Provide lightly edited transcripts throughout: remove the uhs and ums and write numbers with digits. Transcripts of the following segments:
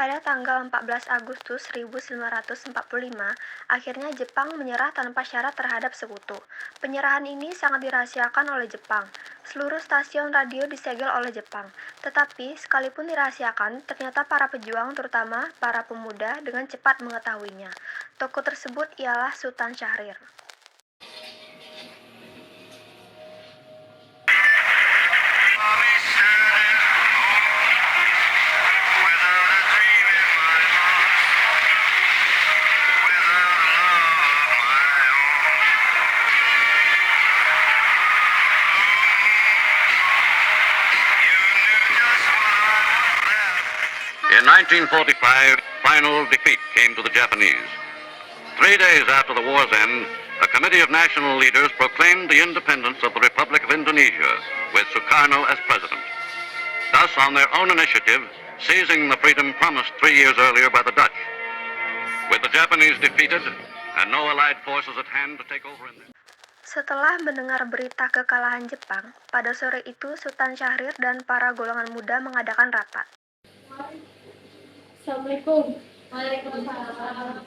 Pada tanggal 14 Agustus 1945, akhirnya Jepang menyerah tanpa syarat terhadap sekutu. Penyerahan ini sangat dirahasiakan oleh Jepang. Seluruh stasiun radio disegel oleh Jepang. Tetapi, sekalipun dirahasiakan, ternyata para pejuang, terutama para pemuda, dengan cepat mengetahuinya. Tokoh tersebut ialah Sultan Syahrir. In 1945, final defeat came to the Japanese. 3 days after the war's end, a committee of national leaders proclaimed the independence of the Republic of Indonesia, with Sukarno as president. Thus, on their own initiative, seizing the freedom promised 3 years earlier by the Dutch. With the Japanese defeated and no allied forces at hand to take over in there. Setelah mendengar berita kekalahan Jepang, pada sore itu Sultan Syahrir dan para golongan muda mengadakan rapat. Assalamualaikum. Waalaikumsalam.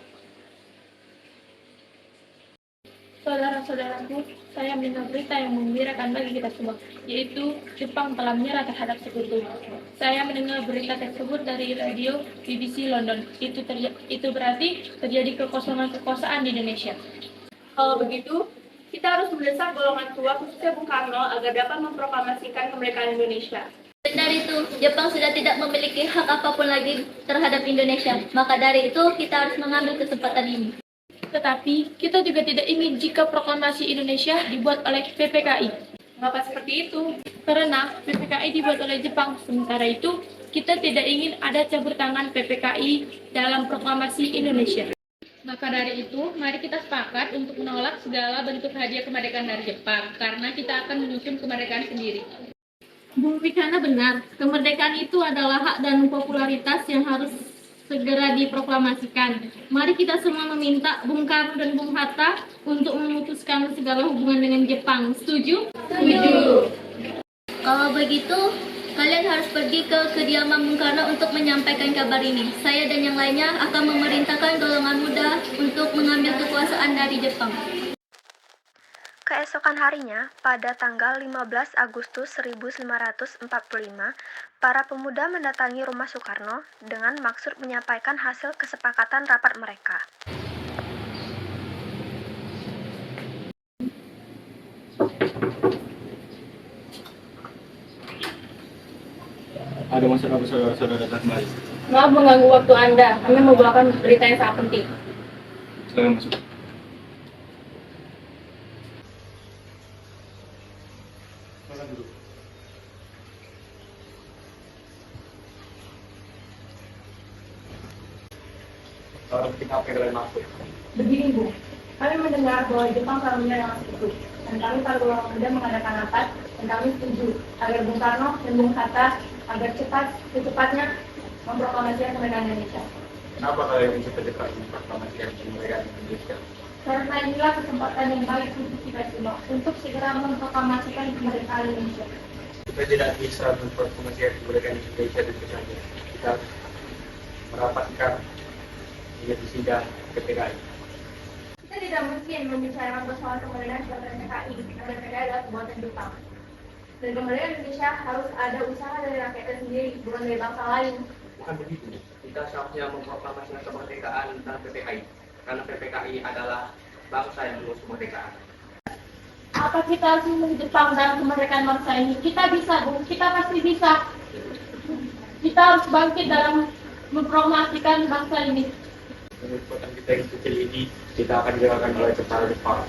Saudara-saudaraku, saya mendengar berita yang menggembirakan bagi kita semua, yaitu Jepang telah menyerah terhadap sekutu. Saya mendengar berita tersebut dari radio BBC London. Itu berarti terjadi kekosongan kekuasaan di Indonesia. Kalau begitu, kita harus mendesak golongan tua khususnya Bung Karno agar dapat memproklamasikan kemerdekaan Indonesia. Dan dari itu, Jepang sudah tidak memiliki hak apapun lagi terhadap Indonesia. Maka dari itu, kita harus mengambil kesempatan ini. Tetapi, kita juga tidak ingin jika proklamasi Indonesia dibuat oleh PPKI. Mengapa seperti itu? Karena PPKI dibuat oleh Jepang. Sementara itu, kita tidak ingin ada campur tangan PPKI dalam proklamasi Indonesia. Maka dari itu, mari kita sepakat untuk menolak segala bentuk hadiah kemerdekaan dari Jepang, karena kita akan menyusun kemerdekaan sendiri. Bung Fikana benar, kemerdekaan itu adalah hak dan popularitas yang harus segera diproklamasikan. Mari kita semua meminta Bung Karno dan Bung Hatta untuk memutuskan segala hubungan dengan Jepang. Setuju? Setuju. Kalau begitu, kalian harus pergi ke kediaman Bung Karno untuk menyampaikan kabar ini. Saya dan yang lainnya akan memerintahkan golongan muda untuk mengambil kekuasaan dari Jepang. Keesokan harinya, pada tanggal 15 Agustus 1945, para pemuda mendatangi rumah Soekarno dengan maksud menyampaikan hasil kesepakatan rapat mereka. Ada masalah apa saudara datang kembali? Maaf mengganggu waktu Anda. Kami membawakan berita yang sangat penting. Silakan masuk. Silakan duduk. Kalau kita apa yang kalian maksud? Begini Bu, kami mendengar bahwa Jepang telah menyerang sekutu, dan kami para golongan muda mengadakan rapat, dan kami setuju agar Bung Karno dan Bung Hatta agar secepatnya memproklamasikan kemerdekaan Indonesia. Kenapa kalian ingin cepat-cepat memproklamasikan kemerdekaan Indonesia? Karena inilah kesempatan yang baik untuk kita semua untuk segera memproklamasikan kemerdekaan Indonesia. Kita tidak bisa memproklamasikan kemerdekaan Indonesia dengan saja. Kita harus merapatkan menjadi sidang PPKI. Kita tidak mungkin membicarakan persoalan kemerdekaan sebagai PKI, karena PKI adalah perbuatan Jepang. Dan kemerdekaan Indonesia harus ada usaha dari rakyatnya sendiri, bukan dari bangsa lain. Bukan begitu. Kita seharusnya memproklamasikan kemerdekaan tentang PPKI. Karena PPKI adalah bangsa yang mengurus kemerdekaan. Apa kita harus memilih Jepang dalam kemerdekaan bangsa ini? Kita bisa, Bu. Kita pasti bisa. Kita harus bangkit dalam memproklamasikan bangsa ini. Dengan kekuatan kita yang kecil ini, kita akan digerakkan oleh tentara Jepang.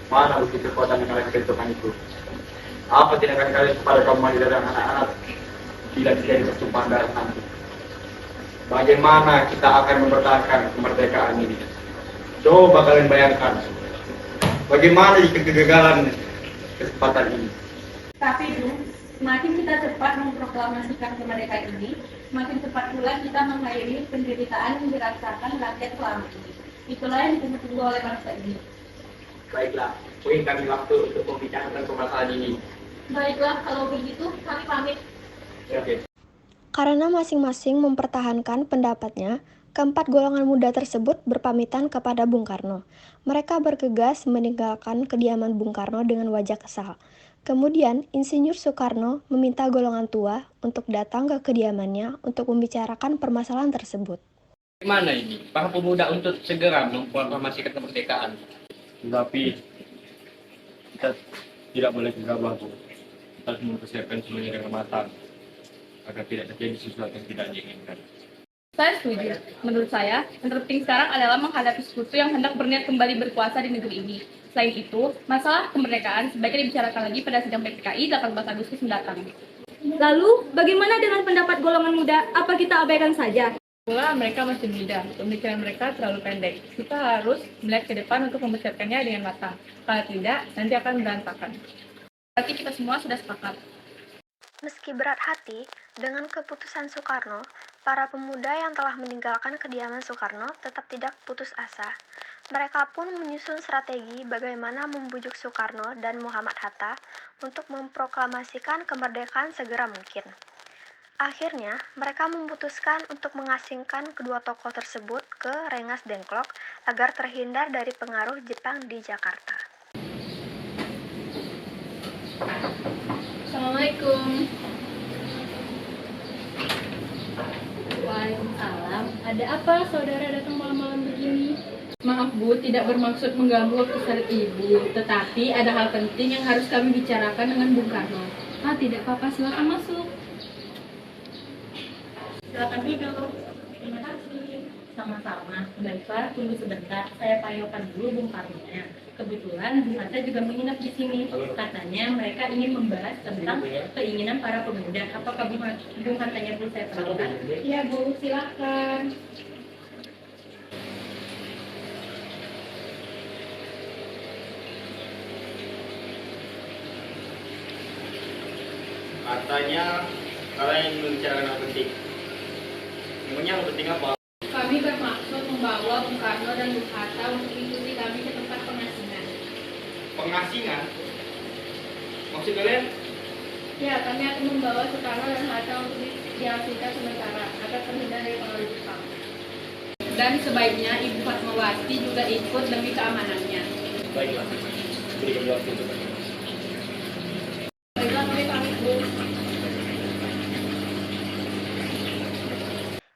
Mana bukti kekuatan yang kalian tentukan itu? Apa tindakan kalian kepada kaum wanita dan anak-anak bila tidak dipersumpahkan darah nanti? Bagaimana kita akan mempertahankan kemerdekaan ini? Coba kalian bayangkan, bagaimana jika kegagalan kesempatan ini? Tapi, Bu, semakin kita cepat memproklamasikan kemerdekaan ini, semakin cepat pula kita mengakhiri penderitaan yang dirasakan rakyat selama ini. Itulah yang ditunggu oleh bangsa ini. Baiklah, beri kami waktu untuk membicarakan permasalahan ini. Baiklah, kalau begitu, kami pamit. Oke. Karena masing-masing mempertahankan pendapatnya, keempat golongan muda tersebut berpamitan kepada Bung Karno. Mereka bergegas meninggalkan kediaman Bung Karno dengan wajah kesal. Kemudian, Insinyur Soekarno meminta golongan tua untuk datang ke kediamannya untuk membicarakan permasalahan tersebut. Bagaimana ini? Para pemuda untuk segera memproklamasikan kemerdekaan. Tetapi kita tidak boleh gegabah, Bu. Kita harus mempersiapkan semuanya dengan matang agar tidak terjadi sesuatu yang tidak diinginkan. Saya setuju. Menurut saya, yang terpenting sekarang adalah menghadapi sekutu yang hendak berniat kembali berkuasa di negeri ini. Selain itu, masalah kemerdekaan sebaiknya dibicarakan lagi pada sidang PPKI 18 Agustus mendatang. Lalu, bagaimana dengan pendapat golongan muda? Apa kita abaikan saja? Pula mereka masih muda, pemikiran mereka terlalu pendek. Kita harus melihat ke depan untuk mempersiapkannya dengan matang. Kalau tidak, nanti akan berantakan. Berarti kita semua sudah sepakat. Meski berat hati, dengan keputusan Soekarno, para pemuda yang telah meninggalkan kediaman Soekarno tetap tidak putus asa. Mereka pun menyusun strategi bagaimana membujuk Soekarno dan Muhammad Hatta untuk memproklamasikan kemerdekaan segera mungkin. Akhirnya, mereka memutuskan untuk mengasingkan kedua tokoh tersebut ke Rengas Dengklok agar terhindar dari pengaruh Jepang di Jakarta. Assalamualaikum. Waalaikumsalam. Ada apa saudara datang malam-malam begini? Maaf Bu, tidak bermaksud mengganggu waktu salat Ibu, tetapi ada hal penting yang harus kami bicarakan dengan Bung Karno. Tidak apa-apa, silakan masuk. Silakan duduk. Terima kasih. Sama-sama. Baiklah, tunggu sebentar. Saya payokan dulu Bung Karno-nya. Kebetulan Bung Hatta juga menginap di sini. Katanya mereka ingin membahas tentang keinginan para pemuda. Apakah Bung Hattanya perlu saya perkenalkan? Iya Bu, silakan. Katanya kalian ingin membicarakan hal penting. Memangnya hal penting apa? Kami bermaksud membawa Bung Karno dan Bung Hatta untuk mengikuti kami ke tempat pengasingan. Pengasingan? Maksud kalian? Ya, kami akan membawa Soekarno dan Hatta untuk diasingkan sementara agar terhindar dari pengaruh Jepang. Dan sebaiknya Ibu Fatmawati juga ikut demi keamanannya. Baiklah, berikan waktu untuk kami. Baiklah, kami pamit Bu.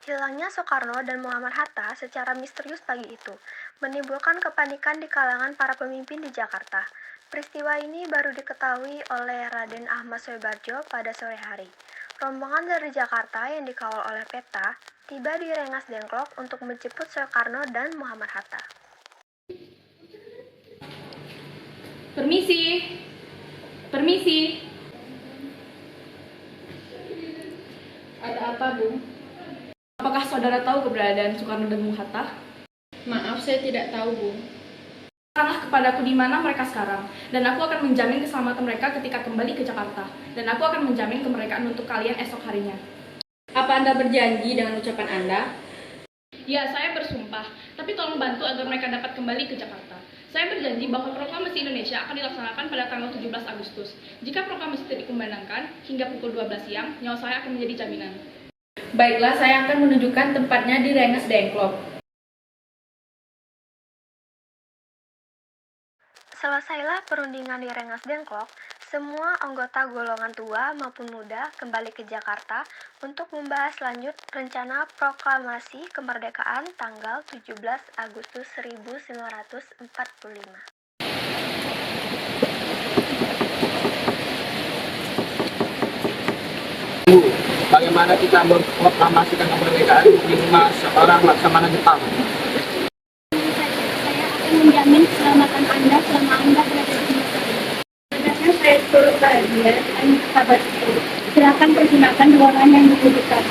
Hilangnya Soekarno dan Muhammad Hatta secara misterius pagi itu menimbulkan kepanikan di kalangan para pemimpin di Jakarta. Peristiwa ini baru diketahui oleh Raden Ahmad Soebardjo pada sore hari. Rombongan dari Jakarta yang dikawal oleh Peta tiba di Rengas Dengklok untuk menjemput Soekarno dan Muhammad Hatta. Permisi. Permisi. Ada apa, Bu? Apakah saudara tahu keberadaan Soekarno dan Bung Hatta? Maaf, saya tidak tahu, Bu. Katakanlah kepadaku di mana mereka sekarang, dan aku akan menjamin keselamatan mereka ketika kembali ke Jakarta, dan aku akan menjamin kemerdekaan untuk kalian esok harinya. Apa Anda berjanji dengan ucapan Anda? Ya, saya bersumpah, tapi tolong bantu agar mereka dapat kembali ke Jakarta. Saya berjanji bahwa proklamasi Indonesia akan dilaksanakan pada tanggal 17 Agustus. Jika proklamasi itu dikumandangkan hingga pukul 12 siang, nyawa saya akan menjadi jaminan. Baiklah, saya akan menunjukkan tempatnya di Rengas Dengklok. Selesailah perundingan di Rengas Dengklok, semua anggota golongan tua maupun muda kembali ke Jakarta untuk membahas lanjut rencana proklamasi kemerdekaan tanggal 17 Agustus 1945. Bagaimana kita memproklamasikan kemerdekaan di rumah seorang Laksamana Jepang? Saya akan menjamin keselamatan Anda selama Anda berada di sini. Sebenarnya saya turut bahagia dengan kabar itu. Silakan pergunakan ruangan yang dibutuhkan.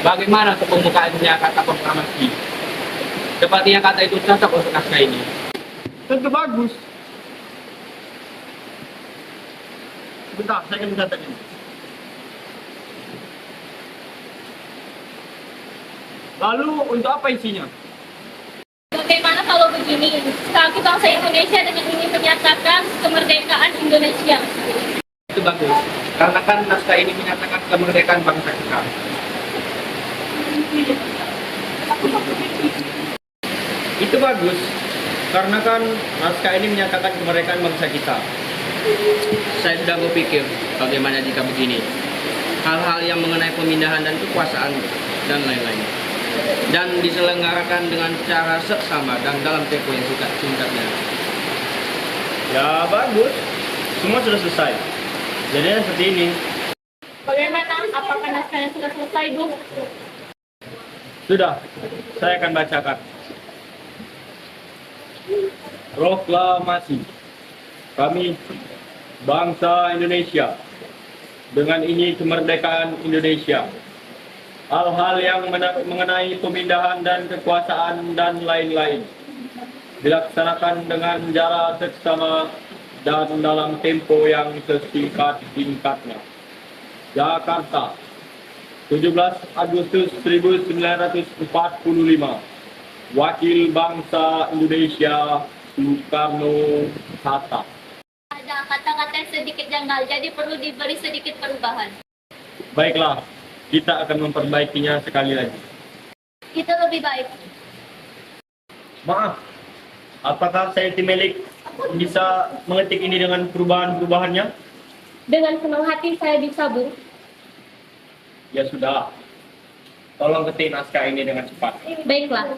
Bagaimana untuk pembukaannya kata proklamasi? Sepertinya kata itu cocok untuk naskah ini. Tentu bagus. Sebentar, saya akan mencatat ini. Lalu untuk apa isinya? Bagaimana kalau begini? Kami bangsa Indonesia dengan ingin menyatakan kemerdekaan Indonesia. Itu bagus. Karena kan naskah ini menyatakan kemerdekaan bangsa kita. Itu bagus, karena kan naskah ini menyatakan kemerdekaan bangsa kita. Saya sudah berpikir bagaimana jika begini. Hal-hal yang mengenai pemindahan dan kekuasaan dan lain-lain. Dan diselenggarakan dengan cara seksama dan dalam tempo yang singkatnya. Ya bagus, semua sudah selesai. Jadinya seperti ini. Bagaimana? Apakah naskahnya sudah selesai, Bu? Sudah, saya akan bacakan. Proklamasi. Kami, bangsa Indonesia, dengan ini kemerdekaan Indonesia. Hal-hal yang mengenai pemindahan dan kekuasaan dan lain-lain dilaksanakan dengan cara seksama dan dalam tempo yang sesingkat-singkatnya. Jakarta, 17 Agustus 1945. Wakil Bangsa Indonesia Soekarno-Hatta. Ada kata-kata yang sedikit janggal, jadi perlu diberi sedikit perubahan. Baiklah, kita akan memperbaikinya sekali lagi. Itu lebih baik. Maaf, apakah saya Timelik bisa mengetik ini dengan perubahan-perubahannya? Dengan senang hati saya bisa, Bu. Ya sudah, tolong ketik naskah ini dengan cepat. Baiklah.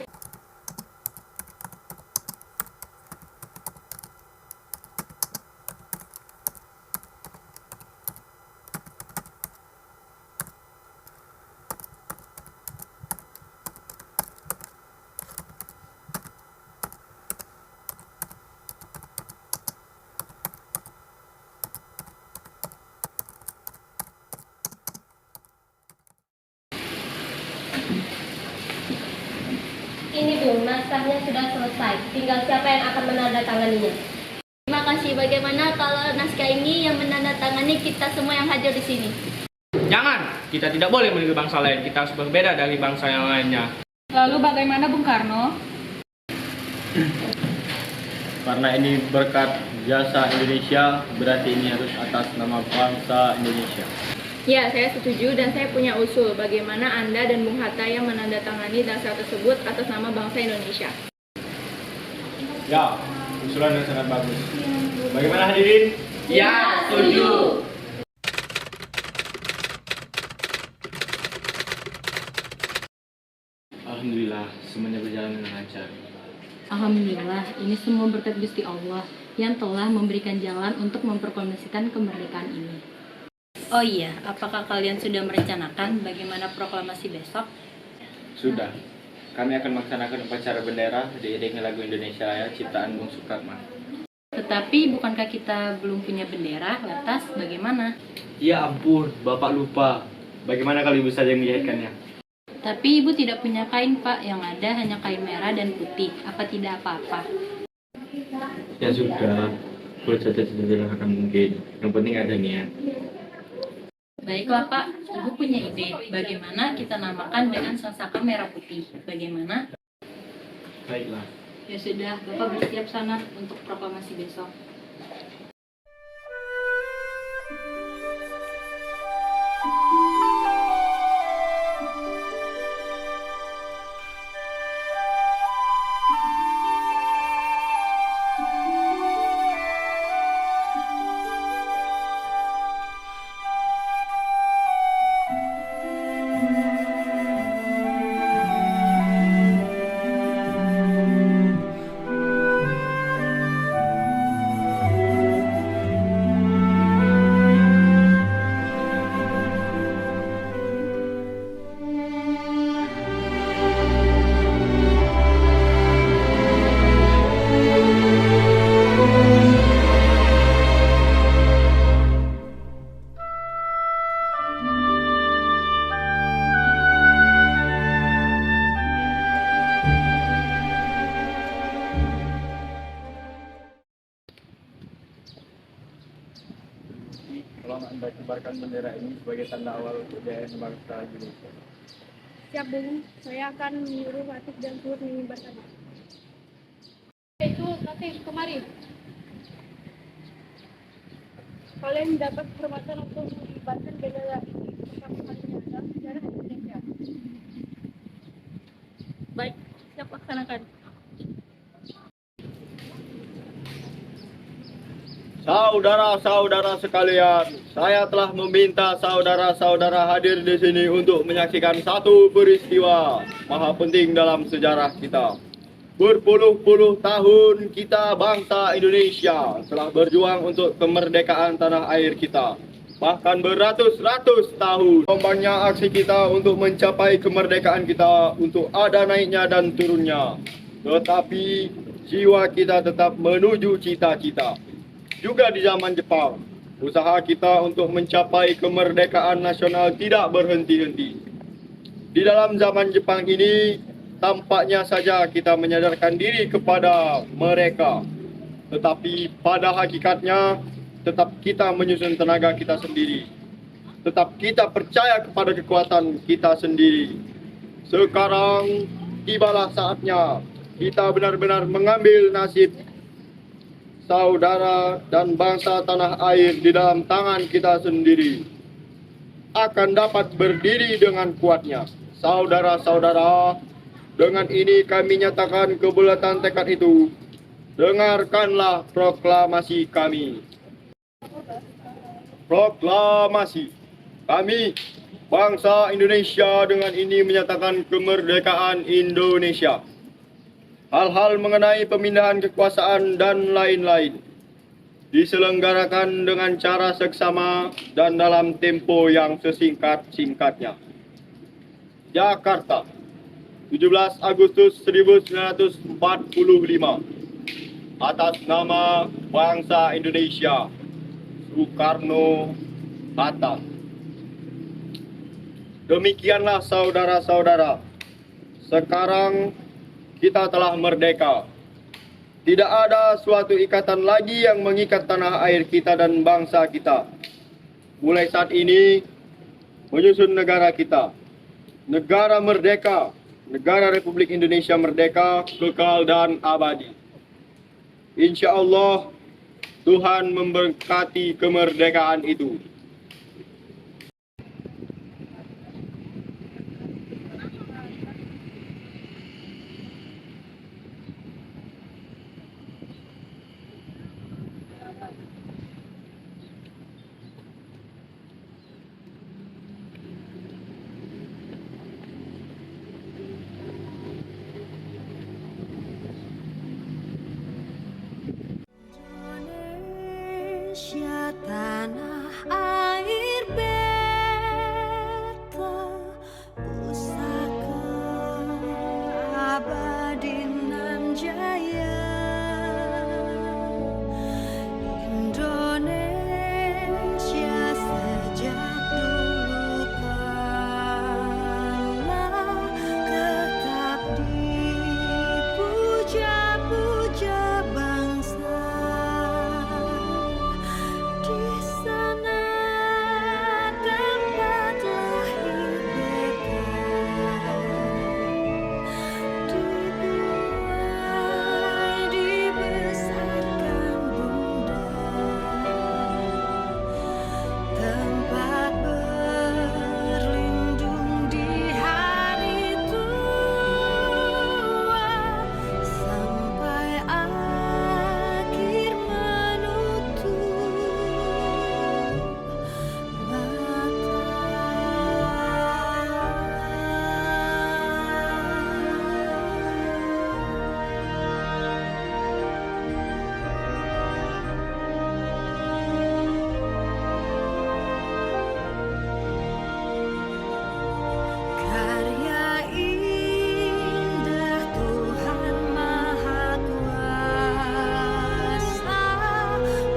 Ini Bu, naskahnya sudah selesai. Tinggal siapa yang akan menandatanganinya. Terima kasih. Bagaimana kalau naskah ini yang menandatangani kita semua yang hadir di sini? Jangan, kita tidak boleh meniru bangsa lain. Kita harus berbeda dari bangsa yang lainnya. Lalu bagaimana, Bung Karno? Karena ini berkat jasa Indonesia, berarti ini harus atas nama bangsa Indonesia. Ya, saya setuju dan saya punya usul bagaimana Anda dan Bung Hatta yang menandatangani naskah tersebut atas nama bangsa Indonesia. Ya, usulan yang sangat bagus. Bagaimana hadirin? Ya, setuju. Alhamdulillah, semuanya berjalan dengan lancar. Alhamdulillah, ini semua berkat Gusti Allah yang telah memberikan jalan untuk memproklamasikan kemerdekaan ini. Oh iya, apakah kalian sudah merencanakan bagaimana proklamasi besok? Sudah, kami akan melaksanakan upacara bendera diiringi lagu Indonesia Raya ciptaan Bung Soekarno. Tetapi bukankah kita belum punya bendera? Lantas bagaimana? Ya ampun, Bapak lupa. Bagaimana kalau Ibu saja yang menjahitkannya? Tapi Ibu tidak punya kain, Pak. Yang ada hanya kain merah dan putih. Apa tidak apa-apa? Ya sudah, buat saja tidak akan mungkin. Yang penting ada niat. Baiklah, Pak. Ibu punya ide. Bagaimana kita namakan dengan sangsaka merah putih? Bagaimana? Baiklah. Ya sudah, Bapak bersiap sana untuk proklamasi besok. Tolong Anda kibarkan bendera ini sebagai tanda awal kejayaan bangsa Indonesia. Siap, Bung. Saya akan menyuruh Latif dan Suhud mengibarkan. Itu Latif, kemari. kalian dapat kesempatan untuk melibatkan bendera ini pertama kalinya dalam sejarah Indonesia. Baik, siap laksanakan. Saudara-saudara sekalian, saya telah meminta saudara-saudara hadir di sini untuk menyaksikan satu peristiwa maha penting dalam sejarah kita. Berpuluh-puluh tahun kita bangsa Indonesia telah berjuang untuk kemerdekaan tanah air kita. Bahkan beratus-ratus tahun panjangnya aksi kita untuk mencapai kemerdekaan kita, untuk ada naiknya dan turunnya. Tetapi jiwa kita tetap menuju cita-cita. Juga di zaman Jepang, usaha kita untuk mencapai kemerdekaan nasional tidak berhenti-henti. Di dalam zaman Jepang ini, tampaknya saja kita menyadarkan diri kepada mereka. Tetapi pada hakikatnya, tetap kita menyusun tenaga kita sendiri. Tetap kita percaya kepada kekuatan kita sendiri. Sekarang, tibalah saatnya kita benar-benar mengambil nasib saudara dan bangsa tanah air di dalam tangan kita sendiri. Akan dapat berdiri dengan kuatnya. Saudara-saudara, dengan ini kami nyatakan kebulatan tekad itu. Dengarkanlah proklamasi kami. Proklamasi. Kami, bangsa Indonesia, dengan ini menyatakan kemerdekaan Indonesia. Hal-hal mengenai pemindahan kekuasaan dan lain-lain diselenggarakan dengan cara seksama dan dalam tempo yang sesingkat-singkatnya. Jakarta, 17 Agustus 1945. Atas nama bangsa Indonesia, Soekarno-Hatta. Demikianlah saudara-saudara, sekarang kita telah merdeka. Tidak ada suatu ikatan lagi yang mengikat tanah air kita dan bangsa kita. Mulai saat ini, menyusun negara kita. Negara merdeka, negara Republik Indonesia merdeka, kekal dan abadi. Insya Allah, Tuhan memberkati kemerdekaan itu. Indonesia tanah air beta, pusaka abadi nan jaya. Indonesia sejak dulu kala tetap dipuja-puja bangsa. Di sana tempat lahir beta, dibuai dibesarkan bunda, tempat berlindung di hari tua, sampai akhir menutup karya indah Tuhan Maha Kuasa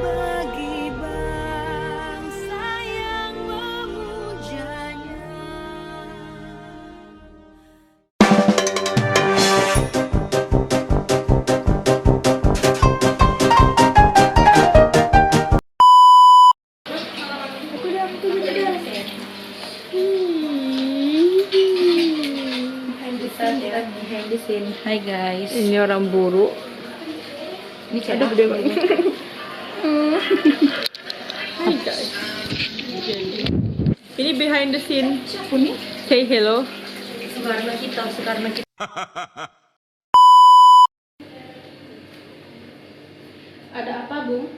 bagi bangsa yang memujanya. Hai guys. Ini orang buruk. Ini Aduh, gede banget. Apa behind the scene. Say hello. Soekarno kita. Ada apa, Bung?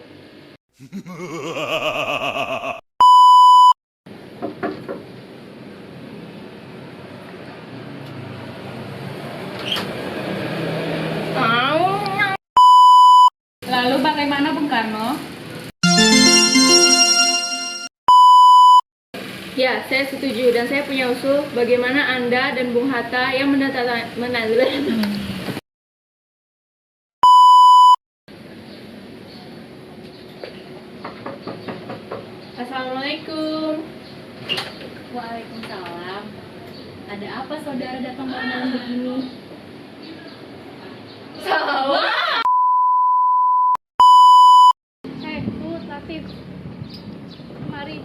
Lalu bagaimana Bung Karno? Ya, saya setuju dan saya punya usul bagaimana Anda dan Bung Hatta yang Assalamualaikum. Waalaikumsalam. Ada apa saudara datang malam begini? Latif. Mari.